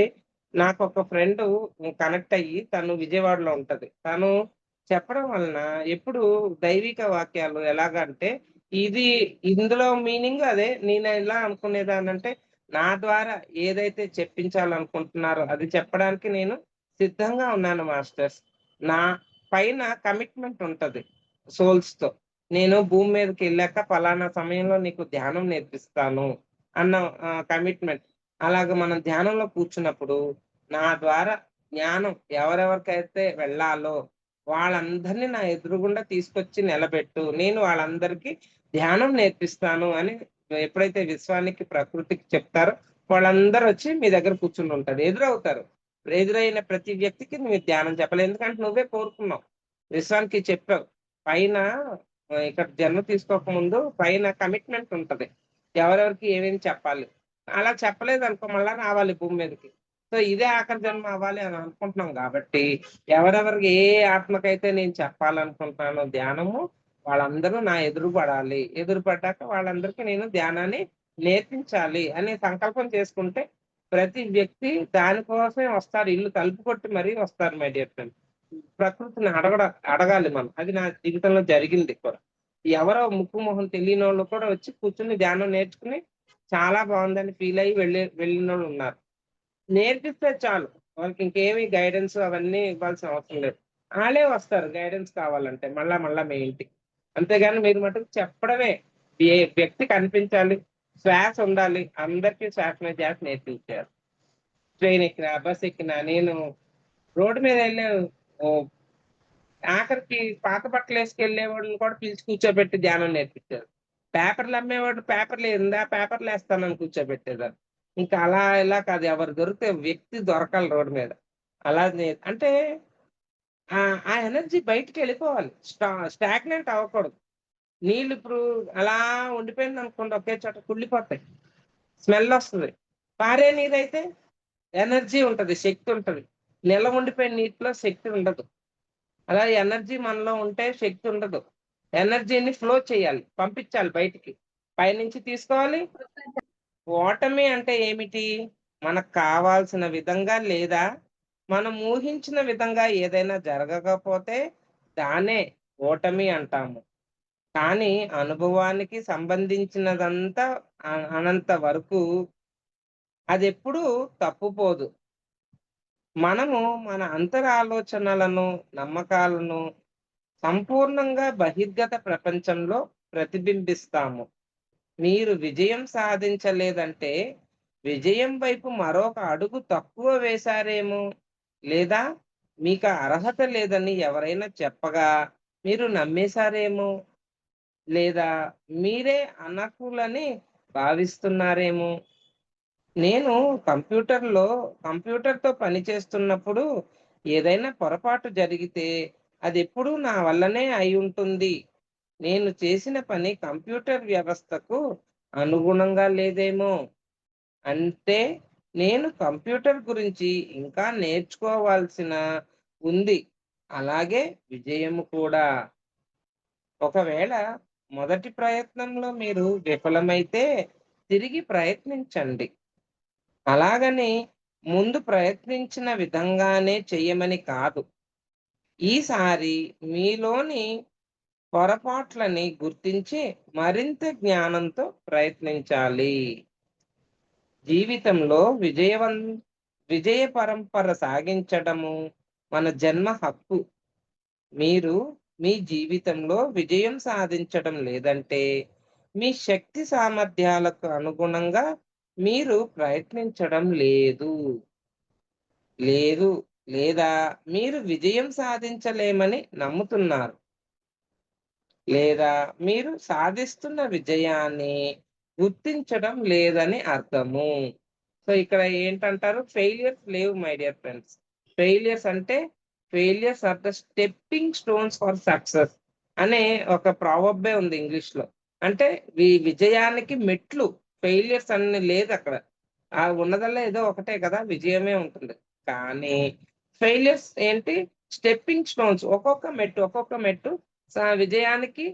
నాకొక ఫ్రెండు కనెక్ట్ అయ్యి తను విజయవాడలో ఉంటది. తను చెప్పడం వలన ఎప్పుడు దైవిక వాక్యాలు ఎలాగంటే ఇది ఇందులో మీనింగ్ అదే. నేను ఎలా అనుకునేదాన్నంటే నా ద్వారా ఏదైతే చెప్పించాలనుకుంటున్నారో అది చెప్పడానికి నేను సిద్ధంగా ఉన్నాను మాస్టర్స్. నా పైన కమిట్మెంట్ ఉంటది సోల్స్‌తో. నేను భూమి మీదకెళ్ళాక పలానా సమయంలో నీకు ధ్యానం నేర్పిస్తాను. అన్న కమిట్మెంట్. అలాగ మనం ధ్యానంలో కూర్చున్నప్పుడు, నా ద్వారా జ్ఞానం ఎవరెవరికైతే వెళ్ళాలో వాళ్ళందరిని నా ఎదురుగుండా తీసుకొచ్చి నిలబెట్టు. నేను వాళ్ళందరికీ ధ్యానం నేర్పిస్తాను అని ఎప్పుడైతే విశ్వానికి, ప్రకృతికి చెప్తారో వాళ్ళందరొచ్చి మీ దగ్గర కూర్చునుంటారు. ఎదురవుతారు. ఎదురైన ప్రతి వ్యక్తికి నువ్వు ధ్యానం చెప్పాలి. ఎందుకంటే నువ్వే కోరుకున్నావు. విశ్వానికి చెప్పావు. పైన ఇక్కడ జన్మ తీసుకోక ముందు పైన కమిట్మెంట్ ఉంటది. ఎవరెవరికి ఏమేమి చెప్పాలి. అలా చెప్పలేదనుకో మళ్ళా రావాలి భూమి మీదకి. సో, ఇదే ఆఖరి జన్మ అవ్వాలి అని అనుకుంటున్నాం గాబట్టి, ఎవరెవరికి ఏ ఆత్మకైతే నేను చెప్పాలనుకుంటున్నానో ధ్యానము, వాళ్ళందరూ నా ఎదురు పడాలి. ఎదురు పడ్డాక వాళ్ళందరికీ నేను ధ్యానాన్ని నేర్పించాలి అనే సంకల్పం చేసుకుంటే, ప్రతి వ్యక్తి దానికోసమే వస్తారు. ఇల్లు తలుపు కొట్టి మరీ వస్తారు మై డియర్ ఫ్రెండ్స్. ప్రకృతిని అడగాలి మనం. అది నా జీవితంలో జరిగింది కూడా. ఎవరో ముక్కు మొహం తెలియనోళ్ళు కూడా వచ్చి కూర్చొని ధ్యానం నేర్చుకుని చాలా బావుందని ఫీల్ అయ్యి వెళ్ళినోళ్ళు ఉన్నారు. నేర్పిస్తే చాలు. వాళ్ళకి ఇంకేమి గైడెన్స్ అవన్నీ ఇవ్వాల్సిన అవసరం లేదు. ఆళ్ళే వస్తారు గైడెన్స్ కావాలంటే మళ్ళా మళ్ళా మీ ఇంటికి. అంతేగాని మీరు మటుకు చెప్పడమే. ఏ వ్యక్తి కనిపించాలి. శ్వాస ఉండాలి. అందరికీ శ్వాస మీద ధ్యాస నేర్పించారు. ట్రైన్ ఎక్కినా, బస్ ఎక్కినా నేను రోడ్డు మీద ఎళ్ళే ఓహ్! ఆఖరికి పాత బట్టలేసుకెళ్ళేవాళ్ళని కూడా పిలిచి కూర్చోబెట్టి ధ్యానం నేర్పించారు. పేపర్‌లు అమ్మేవాడు పేపర్‌లు ఇందా పేపర్‌లేస్తానని కూర్చోబెట్టేదాన్ని. ఇంకా అలా ఇలా కాదు ఎవరు దొరికితే వ్యక్తి దొరకాలి రోడ్డు మీద. అలా అంటే ఆ ఎనర్జీ బయటికెళ్ళిపోవాలి. స్టాగ్నెంట్ అవ్వకూడదు. నీళ్ళు ఇప్పుడు అలా ఉండిపోయిందనుకోండి ఒకే చోట కుళ్ళిపోతాయి. స్మెల్లొస్తది. పారే నీరైతే ఎనర్జీ ఉంటది. శక్తి ఉంటది. నిల్వ ఉండిపోయిన నీటిలో శక్తి ఉండదు. అలా ఎనర్జీ మనలో ఉంటే శక్తి ఉండదు. ఎనర్జీని ఫ్లో చేయాలి. పంపించాలి బయటికి. పైనుంచి తీసుకోవాలి. ఓటమి అంటే ఏమిటి? మనకు కావాల్సిన విధంగా లేదా మనం ఊహించిన విధంగా ఏదైనా జరగకపోతే దాన్నే ఓటమి అంటాము. కానీ అనుభవానికి సంబంధించినదంతా అనంత వరకు అదెప్పుడూ తప్పుపోదు. మనము మన అంతరాలోచనలను, నమ్మకాలను సంపూర్ణంగా బహిర్గత ప్రపంచంలో ప్రతిబింబిస్తాము. మీరు విజయం సాధించలేదంటే, విజయం వైపు మరొక అడుగు తక్కువ వేశారేమో, లేదా మీకు అర్హత లేదని ఎవరైనా చెప్పగా మీరు నమ్మేశారేమో, లేదా మీరే అనర్హులని భావిస్తున్నారేమో. నేను కంప్యూటర్‌తో పని చేస్తున్నప్పుడు ఏదైనా పొరపాటు జరిగితే అదెప్పుడూ నా వల్లనే అయ్యుంటుంది. నేను చేసిన పని కంప్యూటర్ వ్యవస్థకు అనుగుణంగా లేదేమో. అంటే నేను కంప్యూటర్ గురించి ఇంకా నేర్చుకోవాల్సిన ఉంది. అలాగే విజయము కూడా. ఒకవేళ మొదటి ప్రయత్నంలో మీరు విఫలమైతే తిరిగి ప్రయత్నించండి. అలాగని ముందు ప్రయత్నించిన విధంగానే చెయ్యమని కాదు. ఈసారి మీలోని పొరపాట్లని గుర్తించి మరింత జ్ఞానంతో ప్రయత్నించాలి. జీవితంలో విజయ పరంపర సాగించడము మన జన్మ హక్కు. మీరు మీ జీవితంలో విజయం సాధించడం లేదంటే, మీ శక్తి సామర్థ్యాలకు అనుగుణంగా మీరు ప్రయత్నించడం లేదు. లేదు లేదా మీరు విజయం సాధించలేమని నమ్ముతున్నారు. లేదా మీరు సాధిస్తున్న విజయాన్ని గుర్తించడం లేదని అర్థము. సో, ఇక్కడ ఏంటంటారు ఫెయిల్యూర్స్ లేవు మై డియర్ ఫ్రెండ్స్. ఫెయిల్యూర్స్ అంటే failures are the stepping stones for success అనే ఒక ప్రావర్బే ఉంది ఇంగ్లీష్‌లో. అంటే విజయానికి మెట్లు ఫెయిల్యూర్స్ అని లేదక్కడ. ఉన్నదల్లా ఏదో ఒకటే కదా! విజయమే ఉంటుంది. కానీ ఫెయిల్యూర్స్ ఏంటి స్టెప్పింగ్ స్టోన్స్ ఒక్కొక్క మెట్టు విజయానికి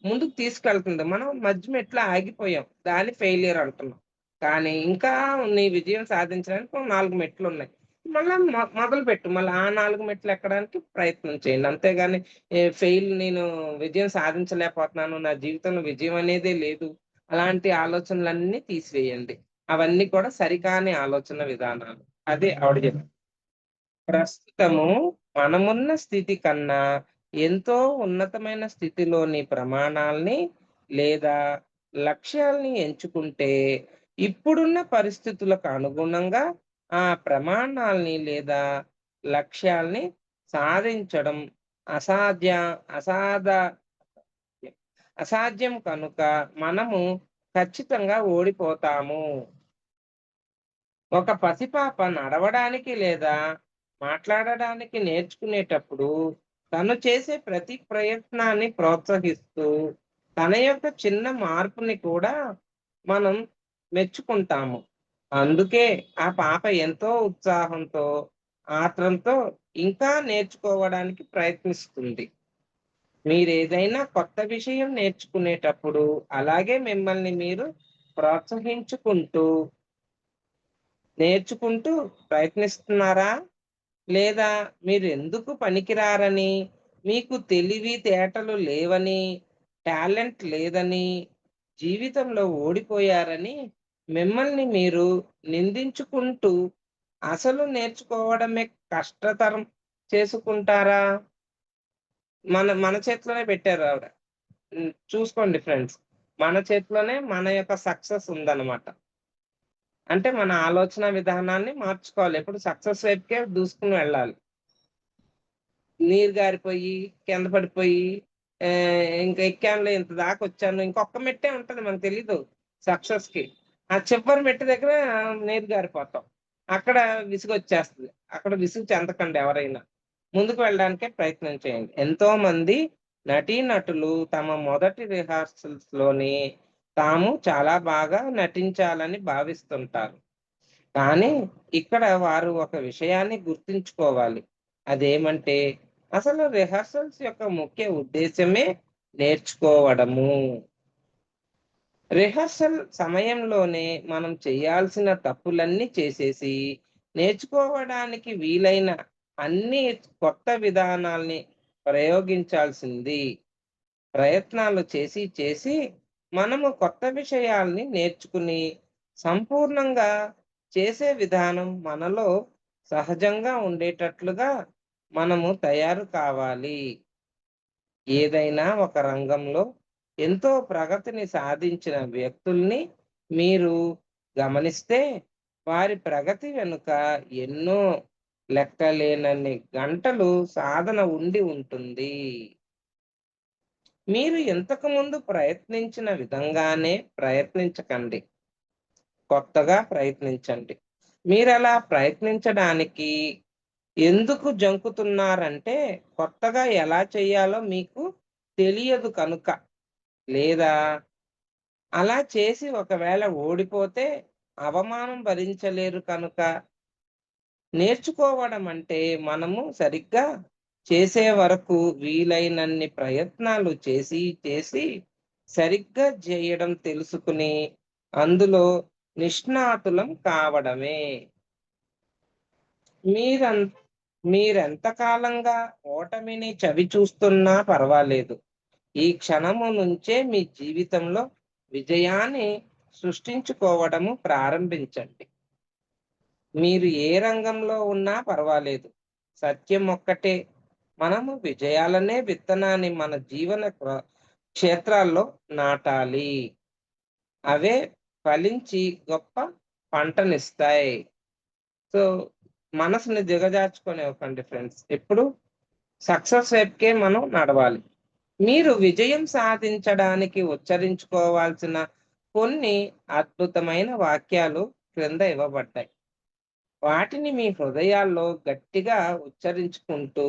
ముందుకు తీసుకెళ్తుంది. మనం మధ్య మెట్ల ఆగిపోయాం. దాన్ని ఫెయిల్యూర్ అంటున్నాం. కానీ ఇంకా నీ విజయం సాధించడానికి ఓ 4 మెట్లున్నాయి. మళ్ళా మొదలుపెట్టు. మళ్ళా ఆ 4 మెట్లు ఎక్కడానికి ప్రయత్నం చేయండి. అంతేగాని నేను విజయం సాధించలేకపోతున్నాను. నా జీవితంలో విజయం అనేదే లేదు. అలాంటి ఆలోచనలన్నీ తీసివేయండి. అవన్నీ కూడా సరికాని ఆలోచన విధానాలు. అదే ఆవిడ చెప్పింది. ప్రస్తుతము మనమున్న స్థితి కన్నా ఎంతో ఉన్నతమైన స్థితిలోని ప్రమాణాల్ని లేదా లక్ష్యాల్ని ఎంచుకుంటే ఇప్పుడున్న పరిస్థితులకు అనుగుణంగా ఆ ప్రమాణాల్ని లేదా లక్ష్యాల్ని సాధించడం అసాధ్య అసాధ అసాధ్యం కనుక మనము ఖచ్చితంగా ఓడిపోతాము. ఒక పసిపాప నడవడానికి లేదా మాట్లాడడానికి నేర్చుకునేటప్పుడు తను చేసే ప్రతి ప్రయత్నాన్ని ప్రోత్సహిస్తూ తన యొక్క చిన్న మార్పుని కూడా మనం మెచ్చుకుంటాము. అందుకే ఆ పాప ఎంతో ఉత్సాహంతో, ఆత్రంతో ఇంకా నేర్చుకోవడానికి ప్రయత్నిస్తుంది. మీరేదైనా కొత్త విషయం నేర్చుకునేటప్పుడు అలాగే మిమ్మల్ని మీరు ప్రోత్సహించుకుంటూ, నేర్చుకుంటూ ప్రయత్నిస్తున్నారా? లేదా మీరెందుకు పనికిరారని, మీకు తెలివితేటలు లేవని, టాలెంట్ లేదని, జీవితంలో ఓడిపోయారని మిమ్మల్ని మీరు నిందించుకుంటూ, అసలు నేర్చుకోవడమే కష్టతరం చేసుకుంటారా? మన మన చేతిలోనే పెట్టారు ఆవిడ. చూసుకోండి ఫ్రెండ్స్. మన చేతిలోనే మన యొక్క సక్సెస్ ఉందన్నమాట. అంటే మన ఆలోచన విధానాన్ని మార్చుకోవాలి. ఎప్పుడు సక్సెస్ వైపుకే దూసుకొని వెళ్ళాలి. నీరు గారిపోయి, కింద పడిపోయి ఇంక ఎక్కానులే ఇంత దాకొచ్చాను. ఇంకొక్క మెట్టే ఉంటది మనకు తెలీదు సక్సెస్‌కి. ఆ చివరి మెట్టు దగ్గర నీరు గారిపోతాం. అక్కడ విసుగొచ్చేస్తది. అక్కడ విసుగు చెందకండి ఎవరైనా. ముందుకు వెళ్ళడానికే ప్రయత్నం చేయండి. ఎంతోమంది నటీనటులు తమ మొదటి రిహార్సల్స్‌లోనే తాము చాలా బాగా నటించాలని భావిస్తుంటారు. కానీ ఇక్కడ వారు ఒక విషయాన్ని గుర్తుంచుకోవాలి. అదేమంటే అసలు రిహార్సల్స్ యొక్క ముఖ్య ఉద్దేశ్యమే నేర్చుకోవడము. రిహార్సల్ సమయంలోనే మనం చేయాల్సిన తప్పులన్నీ చేసేసి, నేర్చుకోవడానికి వీలైన అన్ని కొత్త విధానాల్ని ప్రయోగించాల్సింది. ప్రయత్నాలు చేసి చేసి మనము కొత్త విషయాల్ని నేర్చుకుని సంపూర్ణంగా చేసే విధానం మనలో సహజంగా ఉండేటట్లుగా మనము తయారు కావాలి. ఏదైనా ఒక రంగంలో ఎంతో ప్రగతిని సాధించిన వ్యక్తుల్ని మీరు గమనిస్తే వారి ప్రగతి వెనుక ఎన్నో లెక్కలేనన్ని గంటలు సాధన ఉండి ఉంటుంది. మీరు ఇంతకుముందు ప్రయత్నించిన విధంగానే ప్రయత్నించకండి. కొత్తగా ప్రయత్నించండి. మీరలా ప్రయత్నించడానికి ఎందుకు జంకుతున్నారంటే, కొత్తగా ఎలా చేయాలో మీకు తెలియదు కనుక. లేదా అలా చేసి ఒకవేళ ఓడిపోతే అవమానం భరించలేరు కనుక. నేర్చుకోవడం అంటే మనము సరిగ్గా చేసే వరకు వీలైనన్ని ప్రయత్నాలు చేసి చేసి సరిగ్గా చేయడం తెలుసుకుని అందులో నిష్ణాతులం కావడమే. మీరం మీరెంత కాలంగా ఓటమిని చవిచూస్తున్నా పర్వాలేదు. ఈ క్షణము నుంచే మీ జీవితంలో విజయాన్ని సృష్టించుకోవడము ప్రారంభించండి. మీరు ఏ రంగంలో ఉన్నా పర్వాలేదు. సత్యం ఒక్కటే. మనము విజయాలనే విత్తనాన్ని మన జీవన క్షేత్రాల్లో నాటాలి. అవే ఫలించి గొప్ప పంటనిస్తాయి. సో, మనసుని దిగజార్చుకోనివ్వకండి ఫ్రెండ్స్. ఎప్పుడు సక్సెస్ వైపుకే మనం నడవాలి. మీరు విజయం సాధించడానికి ఉచ్చరించుకోవాల్సిన కొన్ని అద్భుతమైన వాక్యాలు క్రింద ఇవ్వబడ్డాయి. వాటిని మీ హృదయాల్లో గట్టిగా ఉచ్చరించుకుంటూ,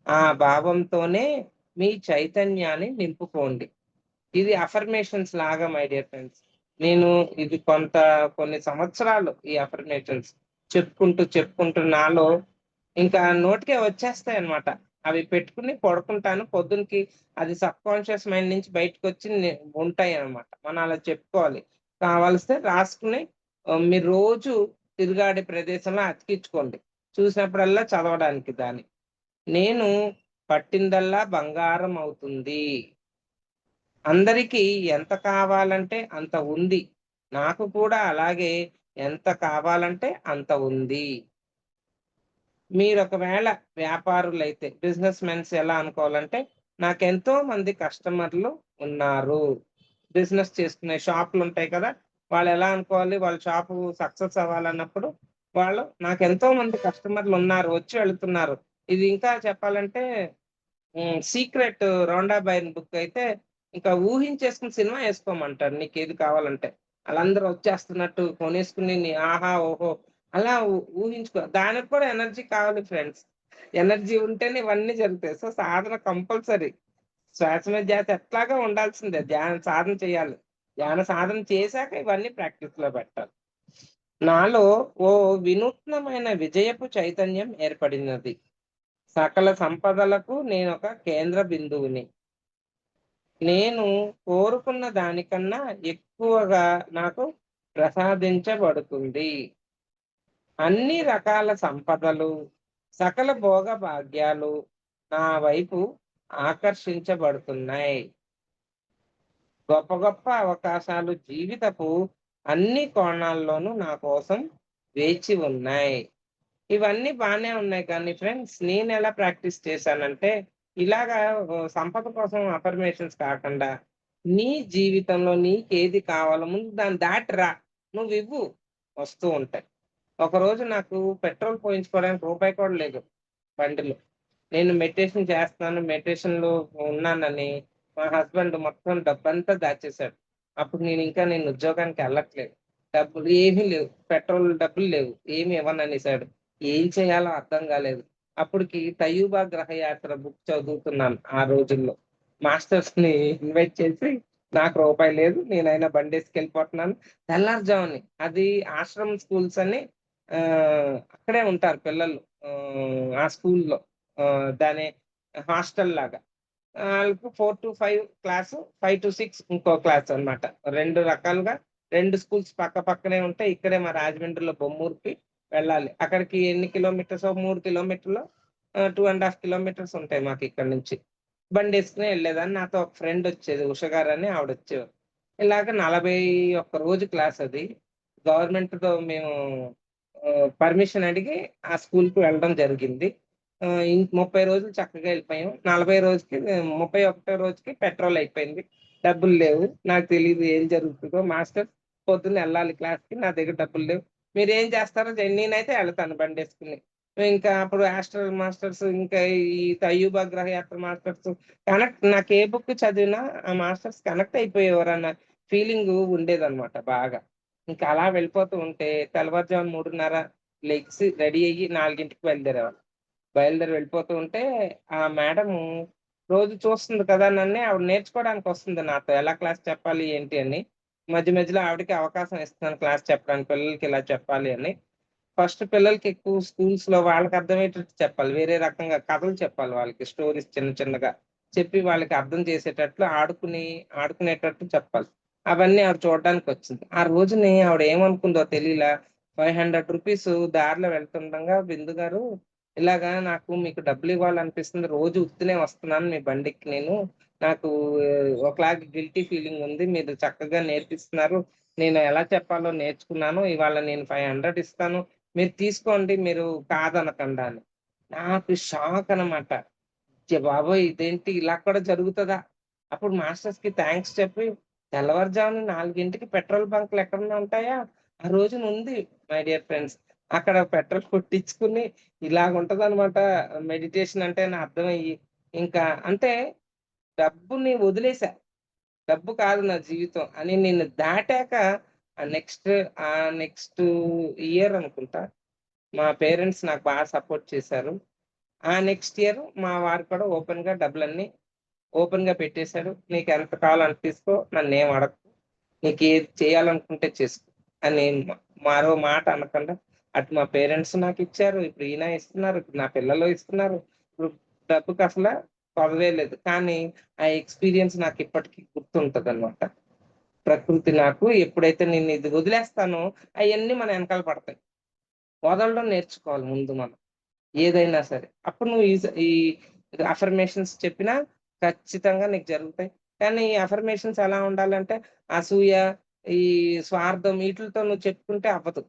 ఆ భావంతోనే మీ చైతన్యాన్ని నింపుకోండి. ఇది అఫర్మేషన్స్ లాగా మై డియర్ ఫ్రెండ్స్. నేను ఇది కొన్ని సంవత్సరాలు ఈ అఫర్మేషన్స్ చెప్పుకుంటూ నాలో ఇంకా నోటికే వచ్చేస్తాయన్నమాట. అవి పెట్టుకుని పడుకుంటాను. పొద్దునకి అది సబ్‌కాన్షియస్ మైండ్ నుంచి బయటకొచ్చి ఉంటాయన్నమాట. మనం అలా చెప్పుకోవాలి. కావాలిస్తే రాసుకుని మీరు రోజు తిరుగాడే ప్రదేశంలో అతికించుకోండి. చూసినప్పుడల్లా చదవడానికి దాన్ని. నేను పట్టిందల్లా బంగారం అవుతుంది. అందరికీ ఎంత కావాలంటే అంత ఉంది. నాకు కూడా అలాగే ఎంత కావాలంటే అంత ఉంది. మీరొకవేళ వ్యాపారులైతే బిజినెస్ మెన్స్ ఎలా అనుకోవాలంటే, నాకెంతో మంది కస్టమర్లు ఉన్నారు. బిజినెస్ చేసుకునే షాపులుంటాయి కదా! వాళ్ళెలా అనుకోవాలి, వాళ్ళ షాపు సక్సెస్ అవ్వాలన్నప్పుడు, వాళ్ళు నాకెంతో మంది కస్టమర్లున్నారు, వచ్చి వెళ్తున్నారు. ఇది ఇంకా చెప్పాలంటే 'సీక్రెట్' రోండా బైర్న్ బుక్ అయితే ఇంకా ఊహించేసుకొని సినిమా ఏసుకోమంటాడు నీకేది కావాలంటే. ఆళ్ళందరూ వచ్చేస్తున్నట్టు కొనేసుకొని నీ ఆహా! ఓహో! అలా ఊహించుకో. దానికి కూడా ఎనర్జీ కావాలి ఫ్రెండ్స్. ఎనర్జీ ఉంటేనే ఇవన్నీ జరుగుతాయి. సో సాధన కంపల్సరీ. శ్వాస మీద ధ్యాస ఎట్లాగా ఉండాల్సిందే. సాధన చేయాలి. ధ్యాన సాధన చేశాక ఇవన్నీ ప్రాక్టీస్ లో పెట్టాలి. నాలో ఓ వినూత్నమైన విజయపు చైతన్యం ఏర్పడినది. సకల సంపదలకు నేనొక కేంద్ర బిందువుని. నేను కోరుకున్న దానికన్నా ఎక్కువగా నాకు ప్రసాదించబడుతుంది. అన్ని రకాల సంపదలు, సకల భోగ భాగ్యాలు నా వైపు ఆకర్షించబడుతున్నాయి. గొప్ప గొప్ప అవకాశాలు జీవితపు అన్ని కోణాల్లోనూ నా కోసం వేచి ఉన్నాయి. ఇవన్నీ బానే ఉన్నాయి కానీ ఫ్రెండ్స్, నేనెలా ప్రాక్టీస్ చేశానంటే, ఇలాగా సంపద కోసం అఫర్మేషన్స్ కాకుండా, నీ జీవితంలో నీకేది కావాలో ముందు దాన్ని దాటి రా. నువ్వివ్వు, వస్తూ ఉంటాయి. ఒకరోజు నాకు పెట్రోల్ పోయించుకోవడానికి రూపాయి కూడా లేదు బండిలో. నేను మెడిటేషన్ చేస్తున్నాను, మెడిటేషన్‌లో ఉన్నానని మా హస్బెండ్ మొత్తం డబ్బంతా దాచేసాడు. అప్పుడు నేను ఉద్యోగానికి ఎళ్ళట్లేదు. డబ్బులు ఏమీ లేవు. పెట్రోల్ డబ్బులు లేవు. ఏమి ఇవ్వననేసాడు. ఏం చేయాలో అర్థం కాలేదు. అప్పటికి 'తయూబా గ్రహయాత్ర' బుక్ చదువుతున్నాను ఆ రోజుల్లో. మాస్టర్స్‌ని ఇన్వైట్ చేసి, నాకు రూపాయి లేదు. నేనైనా బండేసుకెళ్ళిపోతున్నాను. తెల్లారుజాముని అది ఆశ్రమ్ స్కూల్స్ అని అక్కడే ఉంటారు పిల్లలు. ఆ స్కూల్‌లో. దాని హాస్టల్ లాగా. ఆళ్ళకు 4-5 క్లాసు, 5-6 ఇంకో క్లాస్ అన్నమాట. 2 రకాలుగా 2 స్కూల్స్ పక్క పక్కనే ఉంటాయి. ఇక్కడే మా రాజమండ్రిలో బొమ్మూరుకి వెళ్ళాలి. అక్కడికి ఎన్ని కిలోమీటర్సో 3 కిలోమీటర్లో 2 ½ కిలోమీటర్స్ ఉంటాయి మాకిక్కడి నుంచి. బండేసుకొని వెళ్ళేదాన్ని. నాతో ఒక ఫ్రెండ్ వచ్చేది. ఉష గారని ఆవిడొచ్చేవారు. ఇలాగ 41 రోజు క్లాస్ అది. గవర్నమెంట్‌తో మేము పర్మిషన్ అడిగి ఆ స్కూల్‌కి వెళ్ళడం జరిగింది. 30 రోజులు చక్కగా వెళ్ళిపోయాం. 40 రోజుకి 31 రోజుకి పెట్రోల్ అయిపోయింది. డబ్బులు లేవు. నాకు తెలీదు ఏం జరుగుతదో. మాస్టర్ పొద్దున్న ఎళ్ళాలి క్లాస్‌కి. నా దగ్గర డబ్బులు లేవు. మీరేం చేస్తారో చేయండి. నేనైతే ఎళ్తాను బండేసుకొని. ఇంకా అప్పుడు ఆస్ట్రల్ మాస్టర్స్, ఇంకా ఈ తయ్యూబా గ్రహయాత్ర మాస్టర్స్ నాకు ఏ బుక్ చదివినా ఆ మాస్టర్స్ కనెక్ట్ అయిపోయేవారన్న ఫీలింగు ఉండేదన్నమాట బాగా. ఇంకా అలా వెళ్ళిపోతూ ఉంటే తెల్లవారుజామున 3:30 లెగిసి రెడీ అయ్యి 4కి బయలుదేరేవాళ్ళం. బయలుదేరి వెళ్ళిపోతూ ఉంటే ఆ మేడము రోజు చూస్తుంది కదా నన్ను. ఆవిడ నేర్చుకోవడానికొస్తుంది నాతో. ఎలా క్లాస్ చెప్పాలి ఏంటి అని. మధ్య మధ్యలో ఆవిడకి అవకాశం ఇస్తున్నాను క్లాస్ చెప్పడానికి. పిల్లలకి ఇలా చెప్పాలి అని. ఫస్ట్ పిల్లలకి ఎక్కువ స్కూల్స్‌లో వాళ్ళకి అర్థమయ్యేటట్టు చెప్పాలి. వేరే రకంగా కథలు చెప్పాలి వాళ్ళకి. స్టోరీస్ చిన్న చిన్నగా చెప్పి వాళ్ళకి అర్థం చేసేటట్లు ఆడుకునేటట్టు చెప్పాలి. అవన్నీ ఆవిడ చూడడానికొచ్చింది. ఆ రోజుని ఆవిడ ఏమనుకుందో తెలీలా, రూ. 500 దారిలో వెళ్తుండంగా, "బిందు గారు, ఇలాగా నాకు మీకు డబ్బులివ్వాలనిపిస్తుంది. రోజు ఉత్తినే వస్తున్నాను మీ బండెక్కి నేను. నాకు ఒకలాగా గిల్టీ ఫీలింగ్ ఉంది. మీరు చక్కగా నేర్పిస్తున్నారు. నేను ఎలా చెప్పాలో నేర్చుకున్నాను. ఇవాళ నేను 500 ఇస్తాను. మీరు తీసుకోండి. మీరు కాదనకండా" అని. నాకు షాక్ అనమాట. అయ్య బాబోయ్! ఇదేంటి ఇలా కూడా జరుగుతదా? అప్పుడు మాస్టర్స్‌కి థాంక్స్ చెప్పి, తెల్లవారుజామున 4కి పెట్రోల్ బంక్‌లు ఎక్కడన్నా ఉంటాయా? ఆ రోజున ఉంది మై డియర్ ఫ్రెండ్స్. అక్కడ పెట్రోల్ కొట్టించుకొని ఇలాగుంటదనమాట మెడిటేషన్ అంటే అని అర్థమయ్యి, ఇంకా అంటే డబ్బుని వదిలేసా. డబ్బు కాదు నా జీవితం అని నేను దాటాక నెక్స్ట్ నెక్స్ట్ ఇయర్ అనుకుంటా, మా పేరెంట్స్ నాకు బాగా సపోర్ట్ చేశారు. ఆ నెక్స్ట్ ఇయర్ మా వారు కూడా ఓపెన్‌గా పెట్టేసాడు. "నీకెంత కావాలో అంత తీసుకో. నన్నేం అడగకు. నీకేది చేయాలనుకుంటే చేసుకో" అని మరో మాట అనకుండా అటు మా పేరెంట్స్ నాకిచ్చారు. ఇప్పుడు ఈయన ఇస్తున్నారు. ఇప్పుడు నా పిల్లలు ఇస్తున్నారు. ఇప్పుడు డబ్బుకసల కొదవే లేదు. కానీ ఆ ఎక్స్‌పీరియన్స్ నాకిప్పటికి గుర్తుంటదనమాట. ప్రకృతి నాకు ఎప్పుడైతే నేను ఇది వదిలేస్తానో అయన్నీ మన ఎనకాల పడతాయి. వదలడం నేర్చుకోవాలి ముందు మనం. ఏదైనా సరే. అప్పుడు నువ్వు ఈ అఫర్మేషన్స్ చెప్పినా ఖచ్చితంగా నీకు జరుగుతాయి. కానీ ఈ అఫర్మేషన్స్ ఎలా ఉండాలంటే అసూయ, ఈ స్వార్థం ఈటిలతో నువ్వు చెప్పుకుంటే అవ్వదు.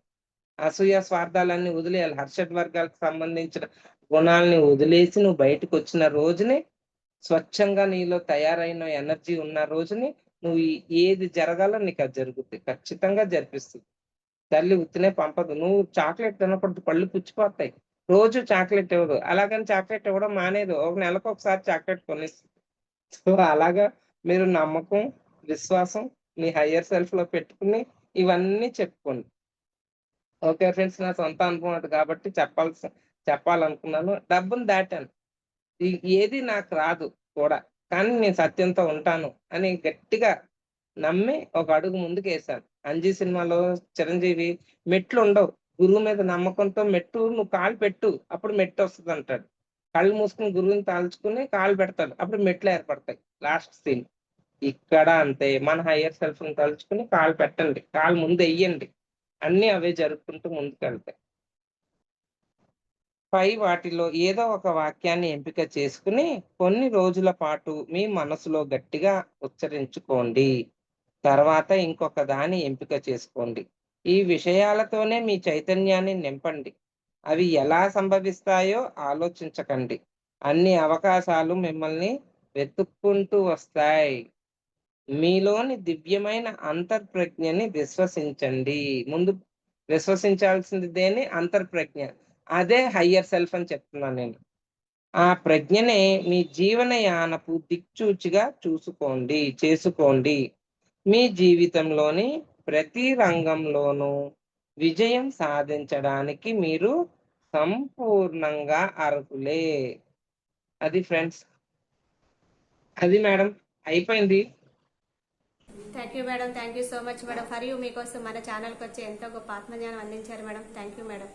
అసూయ, స్వార్థాలన్నీ వదిలేయాలి. హర్షడ్ వర్గాలకు సంబంధించిన గుణాల్ని వదిలేసి నువ్వు బయటకొచ్చిన రోజునే, స్వచ్ఛంగా నీలో తయారైన ఎనర్జీ ఉన్న రోజుని నువ్వు ఏది జరగాలో నీకది జరుగుద్ది. ఖచ్చితంగా జరిపిస్తుంది. తల్లి ఉత్తినే పంపదు. నువ్వు చాక్లేట్ తినకూడదు. పళ్ళు పుచ్చిపోతాయి. రోజు చాక్లేట్ ఇవ్వదు. అలాగని చాక్లేట్ ఇవ్వడం మానేయదు. ఒక నెలకొకసారి చాక్లేట్ కొనిస్తది. సో, అలాగా మీరు నమ్మకం, విశ్వాసం మీ హైయర్ సెల్ఫ్‌లో పెట్టుకొని ఇవన్నీ చెప్పుకోండి. Okay friends. నా సొంత అనుభవం అది కాబట్టి చెప్పాలనుకున్నాను. డబ్బును దాటాను. ఏది నాకు రాదు కూడా. కానీ నేను సత్యంతో ఉంటాను అని గట్టిగా నమ్మి ఒక అడుగు ముందుకేసాను. 'అంజీ' సినిమాలో చిరంజీవి మెట్లుండవు. గురువు మీద నమ్మకంతో నువ్వు కాలు పెట్టు. అప్పుడు మెట్టొస్తదంటాడు. కళ్ళు మూసుకొని గురువుని తలుచుకొని కాలు పెడతాడు. అప్పుడు మెట్లు ఏర్పడతాయి. Last scene. ఇక్కడ అంతే. మన హైయర్ సెల్ఫ్‌ని తలుచుకొని కాలు పెట్టండి. కాలు ముందెయ్యండి. అన్నీ అవే జరుపుకుంటూ ముందుకెళ్తాయి. పై వాటిలో ఏదో ఒక వాక్యాన్ని ఎంపిక చేసుకుని కొన్ని రోజుల పాటు మీ మనసులో గట్టిగా ఉచ్చరించుకోండి. తర్వాత ఇంకొక దాన్ని ఎంపిక చేసుకోండి. ఈ విషయాలతోనే మీ చైతన్యాన్ని నింపండి. అవి ఎలా సంభవిస్తాయో ఆలోచించకండి. అన్ని అవకాశాలు మిమ్మల్ని వెతుక్కుంటూ వస్తాయి. మీలోని దివ్యమైన అంతర్ప్రజ్ఞని విశ్వసించండి. ముందు విశ్వసించాల్సింది దేని? అంతర్ప్రజ్ఞ. అదే హయ్యర్ సెల్ఫ్ అని చెప్తున్నాను నేను. ఆ ప్రజ్ఞనే మీ జీవనయానపు దిక్సూచిగా చేసుకోండి. మీ జీవితంలోని ప్రతి రంగంలోనూ విజయం సాధించడానికి మీరు సంపూర్ణంగా అర్హులే. అది ఫ్రెండ్స్. అది మేడం. అయిపోయింది. Thank you madam. Thank you so much madam. For you మీకోసం మన ఛానల్కి వచ్చి ఎంతో గొప్ప ఆత్మజ్ఞానం అందించారు మేడం. Thank you madam.